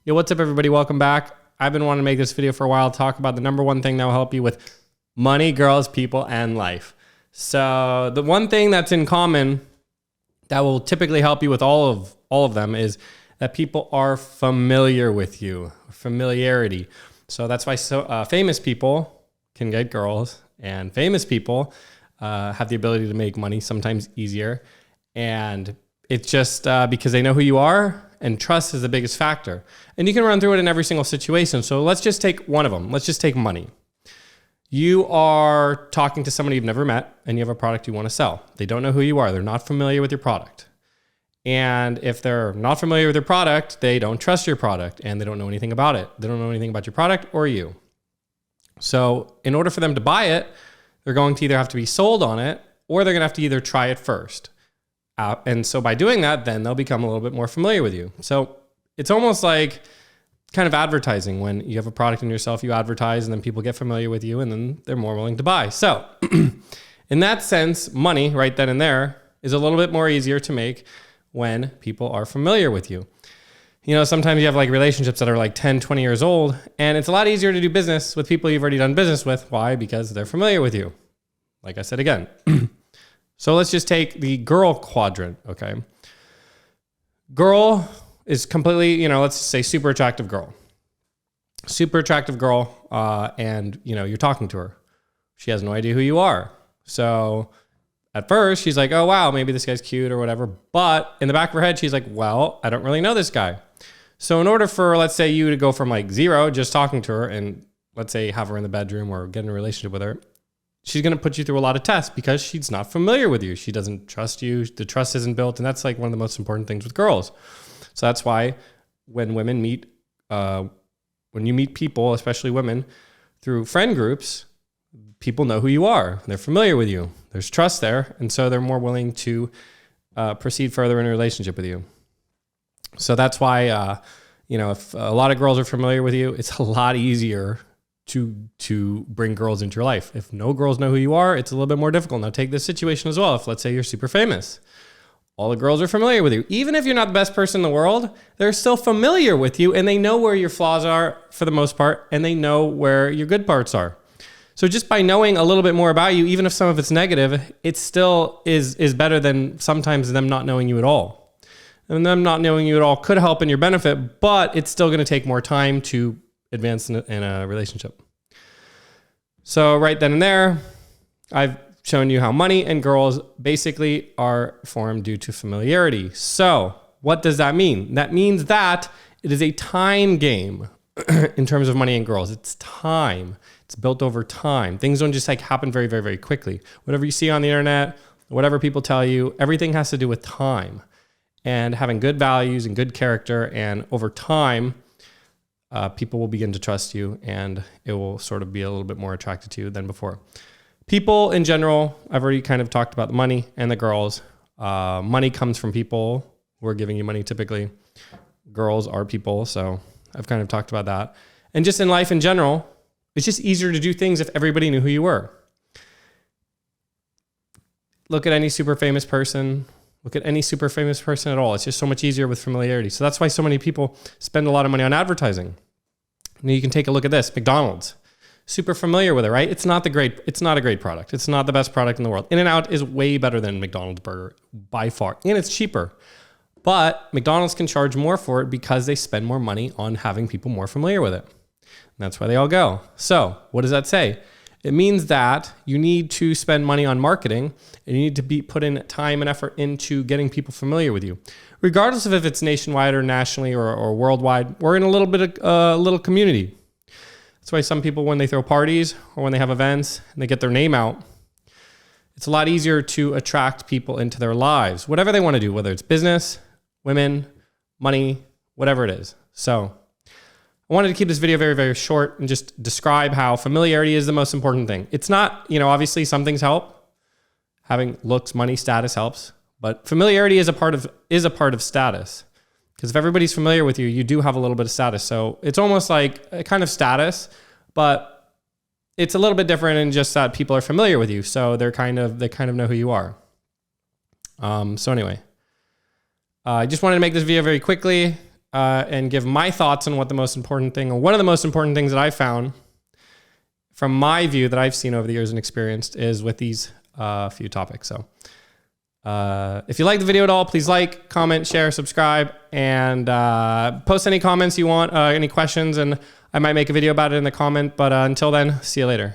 Yo, what's up everybody? Welcome back. I've been wanting to make this video for a while, talk about the number one thing that will help you with money, girls, people, and life. So the one thing that's in common that will typically help you with all of them is that people are familiar with you, familiarity. So that's why famous people can get girls, and famous people have the ability to make money sometimes easier. And it's just because they know who you are, and trust is the biggest factor. And you can run through it in every single situation. So let's just take one of them. Let's just take money. You are talking to somebody you've never met and you have a product you want to sell. They don't know who you are. They're not familiar with your product. And if they're not familiar with your product, they don't trust your product and they don't know anything about it. They don't know anything about your product or you. So in order for them to buy it, they're going to either have to be sold on it or they're going to have to either try it first. And so by doing that, then they'll become a little bit more familiar with you. So it's almost like kind of advertising. When you have a product in yourself, you advertise and then people get familiar with you and then they're more willing to buy. So in that sense, money right then and there is a little bit more easier to make when people are familiar with you. You know, sometimes you have like relationships that are like 10, 20 years old, and it's a lot easier to do business with people you've already done business with. Why? Because they're familiar with you. Like I said again. So let's just take the girl quadrant, okay? Girl is completely, let's say super attractive girl. Super attractive girl, and you're talking to her. She has no idea who you are. So at first she's like, oh wow, maybe this guy's cute or whatever. But in the back of her head, she's like, well, I don't really know this guy. So in order for, let's say, you to go from like zero, just talking to her, and let's say have her in the bedroom or get in a relationship with her, she's going to put you through a lot of tests because she's not familiar with you. She doesn't trust you. The trust isn't built. And that's like one of the most important things with girls. So that's why when women meet, when you meet people, especially women, through friend groups, people know who you are. They're familiar with you. There's trust there. And so they're more willing to proceed further in a relationship with you. So that's why, if a lot of girls are familiar with you, it's a lot easier to bring girls into your life. If no girls know who you are, it's a little bit more difficult. Now take this situation as well. If let's say you're super famous, all the girls are familiar with you. Even if you're not the best person in the world, they're still familiar with you and they know where your flaws are for the most part, and they know where your good parts are. So just by knowing a little bit more about you, even if some of it's negative, it still is better than sometimes them not knowing you at all. And them not knowing you at all could help in your benefit, but it's still going to take more time to advance in a relationship. So right then and there, I've shown you how money and girls basically are formed due to familiarity. So what does that mean? That means that it is a time game in terms of money and girls. It's time. It's built over time. Things don't just like happen very, very, very quickly. Whatever you see on the internet, whatever people tell you, everything has to do with time and having good values and good character. And over time, people will begin to trust you and it will sort of be a little bit more attracted to you than before. People in general, I've already kind of talked about the money and the girls. Money comes from people who are giving you money typically. Girls are people, so I've kind of talked about that. And just in life in general, it's just easier to do things if everybody knew who you were. Look at any super famous person. Look at any super famous person at all. It's just so much easier with familiarity. So that's why so many people spend a lot of money on advertising. Now you can take a look at this, McDonald's. Super familiar with it, right? It's not a great product. It's not the best product in the world. In-N-Out is way better than McDonald's burger by far, and it's cheaper. But McDonald's can charge more for it because they spend more money on having people more familiar with it. And that's why they all go. So what does that say? It means that you need to spend money on marketing and you need to put in time and effort into getting people familiar with you. Regardless of if it's nationwide or nationally or worldwide, we're in a little bit of little community. That's why some people, when they throw parties or when they have events and they get their name out, it's a lot easier to attract people into their lives, whatever they want to do, whether it's business, women, money, whatever it is. So I wanted to keep this video very, very short and just describe how familiarity is the most important thing. It's not, obviously some things help. Having looks, money, status helps, but familiarity is a part of status. Because if everybody's familiar with you, you do have a little bit of status. So it's almost like a kind of status, but it's a little bit different in just that people are familiar with you. So they kind of know who you are. So anyway, I just wanted to make this video very quickly. and give my thoughts on what the most important thing, or one of the most important things that I found from my view that I've seen over the years and experienced is with these few topics. So if you like the video at all, please like, comment, share, subscribe, and post any comments you want, any questions, and I might make a video about it in the comment. But until then, see you later.